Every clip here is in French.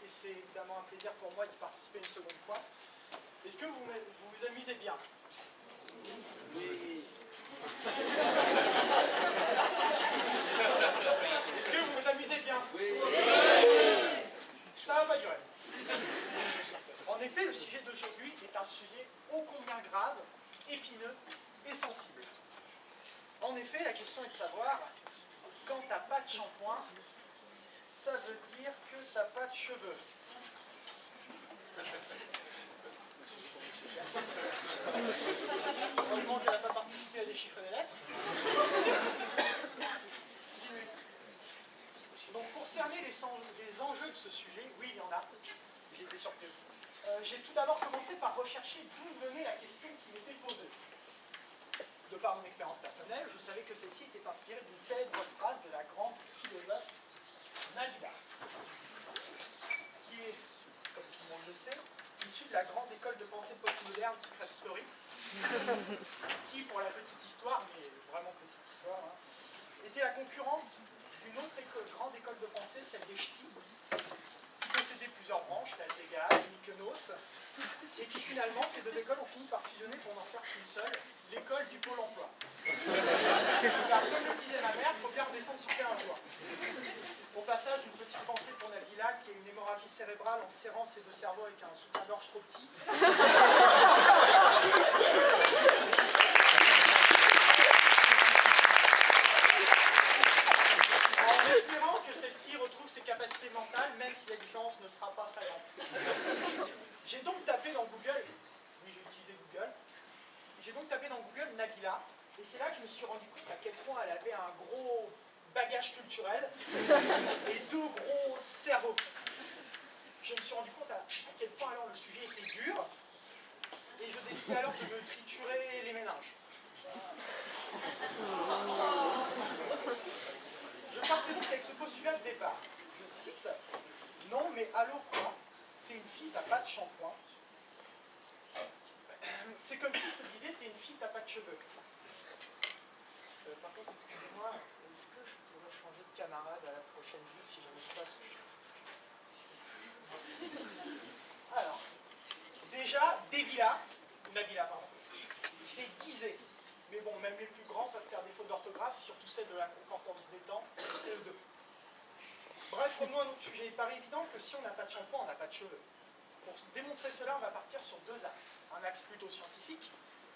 et c'est évidemment un plaisir pour moi d'y participer une seconde fois. Est-ce que vous vous amusez bien? Oui. Est-ce que vous vous amusez bien? Oui. Ça va pas durer. En effet, le sujet d'aujourd'hui est un sujet ô combien grave, épineux et sensible. En effet, la question est de savoir, quand t'as pas de shampoing, ça veut dire que t'as pas de cheveux. Heureusement qu'elle n'a pas participé à déchiffrer les lettres. Donc pour cerner les enjeux de ce sujet, oui, il y en a. J'ai été surpris aussi. J'ai tout d'abord commencé par rechercher d'où venait la question qui m'était posée. De par mon expérience personnelle, je savais que celle-ci était inspirée d'une célèbre phrase de la grande philosophe Nabila, qui est, comme tout le monde le sait, issue de la grande école de pensée postmoderne Secret Story, qui, pour la petite histoire, mais vraiment petite histoire, était la concurrente d'une autre grande école de pensée, celle des Ch'tis, qui possédait plusieurs branches, la Vegas, Mykonos, et qui finalement, ces deux écoles ont fini par fusionner pour n'en faire qu'une seule, l'école du Pôle emploi. Car comme le disait ma mère, il faut bien redescendre sous terre un jour. Au passage, une petite pensée pour Nabila qui a une hémorragie cérébrale en serrant ses deux cerveaux avec un soutien-gorge trop petit. En espérant que celle-ci retrouve ses capacités mentales, même si la différence ne sera pas flagrante. J'ai donc tapé dans Google, oui j'ai utilisé Google, j'ai donc tapé dans Google Nabila, et c'est là que je me suis rendu compte à quel point elle avait un gros bagage culturel et deux gros cerveaux. Je me suis rendu compte à quel point alors le sujet était dur, et je décidai alors de me triturer les méninges. Je partais donc avec ce postulat de départ. Je cite, « Non mais allô quoi, t'es une fille, t'as pas de shampoing. » C'est comme si je te disais, t'es une fille, t'as pas de cheveux. Par contre, excusez-moi, est-ce que je pourrais changer de camarade à la prochaine vue si j'arrive pas à ce... Alors, déjà, Nabila, pardon, c'est disait. Mais bon, même les plus grands peuvent faire des fautes d'orthographe, surtout celles de la concordance des temps, CE2. Bref, revenons à notre sujet. Il paraît évident que si on n'a pas de shampoing, on n'a pas de cheveux. Pour démontrer cela, on va partir sur deux axes. Un axe plutôt scientifique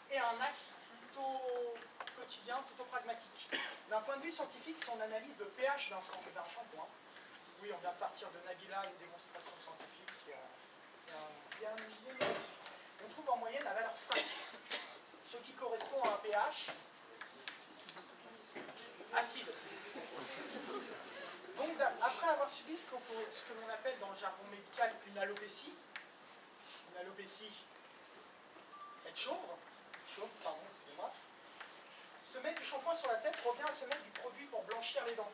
et un axe plutôt quotidien, plutôt pragmatique. D'un point de vue scientifique, si on analyse le pH d'un shampoing, oui, on vient de partir de Nabila, une démonstration scientifique, on trouve en moyenne la valeur 5, ce qui correspond à un pH acide. Donc, après avoir subi ce que l'on appelle dans le jargon médical une alopécie, être chauve, excusez-moi, se mettre du shampoing sur la tête revient à se mettre du produit pour blanchir les dents,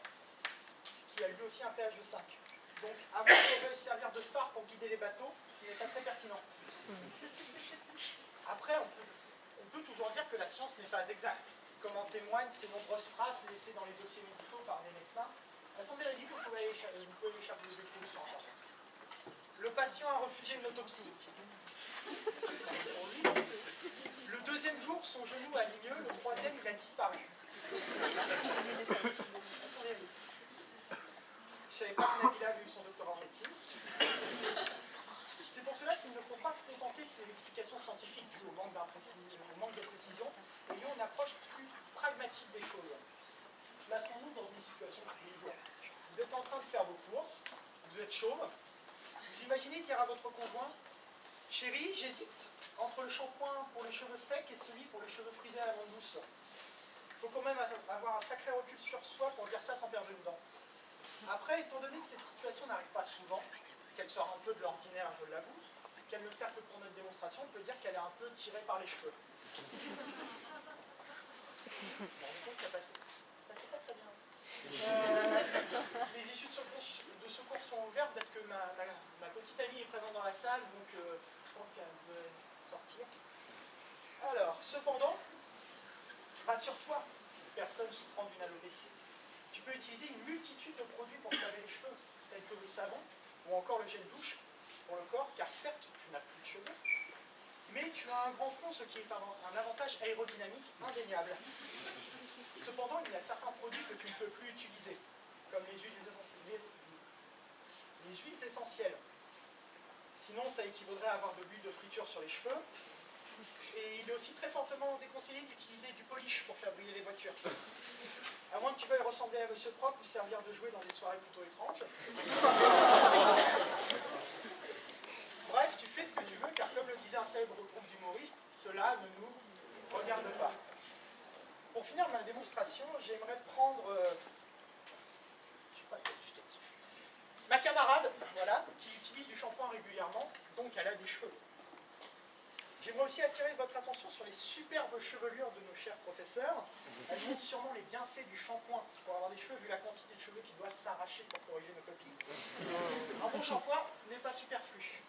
ce qui a lui aussi un pH de 5. Donc, à moins qu'on veuille servir de phare pour guider les bateaux, ce n'est pas très pertinent. Après, on peut toujours dire que la science n'est pas exacte, comme en témoignent ces nombreuses phrases laissées dans les dossiers médicaux par des médecins. Elles sont véridiques, vous pouvez les chercher sur Internet. Le patient a refusé une autopsie. Le deuxième jour, son genou a ligneux, le troisième, il a disparu. Je savais pas que Nabila avait eu son doctorat en médecine. C'est pour cela qu'il ne faut pas se contenter de ces explications scientifiques dues au manque de précision, ayons une approche plus pragmatique des choses. Plaçons-nous dans une situation de tous les jours. Vous êtes en train de faire vos courses, vous êtes chauve, vous imaginez dire à votre conjoint, « Chérie, j'hésite entre le shampoing pour les cheveux secs et celui pour les cheveux frisés à la menthe douce. » Il faut quand même avoir un sacré recul sur soi pour dire ça sans perdre une dent. Après, étant donné que cette situation n'arrive pas souvent, qu'elle sort un peu de l'ordinaire, je l'avoue, qu'elle ne sert que pour notre démonstration, on peut dire qu'elle est un peu tirée par les cheveux. Vous vous rendez compte qu'elle passait pas très bien. Les issues de secours sont ouvertes parce que ma petite amie est présente dans la salle, donc je pense qu'elle veut sortir. Alors, cependant, rassure-toi, personne souffrant d'une alopécie. Tu peux utiliser une multitude de produits pour te laver les cheveux, tels que le savon, ou encore le gel douche pour le corps, car certes, tu n'as plus de cheveux, mais tu as un grand front, ce qui est un avantage aérodynamique indéniable. Cependant, il y a certains produits que tu ne peux plus utiliser, comme les huiles essentielles. Sinon, ça équivaudrait à avoir de l'huile de friture sur les cheveux. Et il est aussi très fortement déconseillé d'utiliser du polish pour faire briller les voitures. À moins que tu veuilles ressembler à Monsieur Propre ou servir de jouet dans des soirées plutôt étranges. Bref, tu fais ce que tu veux, car comme le disait un célèbre groupe d'humoristes, cela ne nous regarde pas. Pour finir ma démonstration, j'aimerais prendre ma camarade, voilà, qui utilise du shampoing régulièrement, donc elle a des cheveux. J'aimerais aussi attirer votre attention sur les superbes chevelures de nos chers professeurs. Elles montrent sûrement les bienfaits du shampoing pour avoir des cheveux, vu la quantité de cheveux qui doivent s'arracher pour corriger nos copies. Un bon shampoing n'est pas superflu.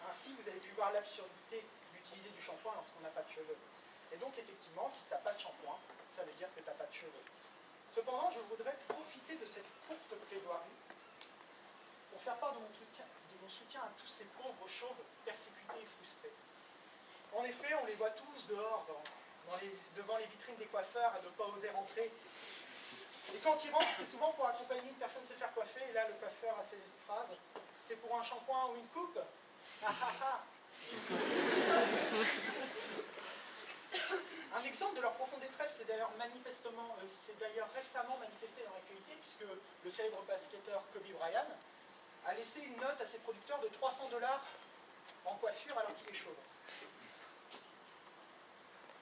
Ainsi, vous avez pu voir l'absurdité d'utiliser du shampoing lorsqu'on n'a pas de cheveux. Et donc, effectivement, si tu n'as pas de shampoing, ça veut dire que tu n'as pas de cheveux. Cependant, je voudrais profiter de cette courte plaidoirie pour faire part de mon soutien à tous ces pauvres chauves persécutés et frustrés. En effet, on les voit tous dehors, devant les vitrines des coiffeurs, à ne pas oser rentrer. Et quand ils rentrent, c'est souvent pour accompagner une personne se faire coiffer, et là, le coiffeur a ces phrases. C'est pour un shampoing ou une coupe? Ah ah ah. Un exemple de leur profonde détresse, c'est d'ailleurs récemment manifesté dans l'actualité, puisque le célèbre basketteur Kobe Bryant a laissé une note à ses producteurs de 300 $ en coiffure alors qu'il est chauve.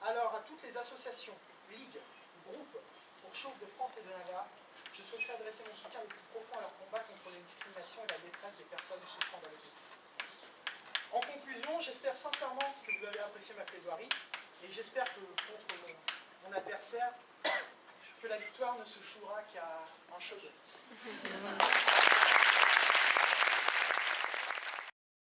Alors, à toutes les associations, ligues, groupes pour chauves de France et de Navarre, je souhaiterais adresser mon soutien le plus profond à leur combat contre les discriminations et la détresse des personnes souffrant d'alopécie. En conclusion, j'espère sincèrement que vous avez apprécié ma plaidoirie et j'espère que contre mon adversaire, que la victoire ne se jouera qu'à un cheveu.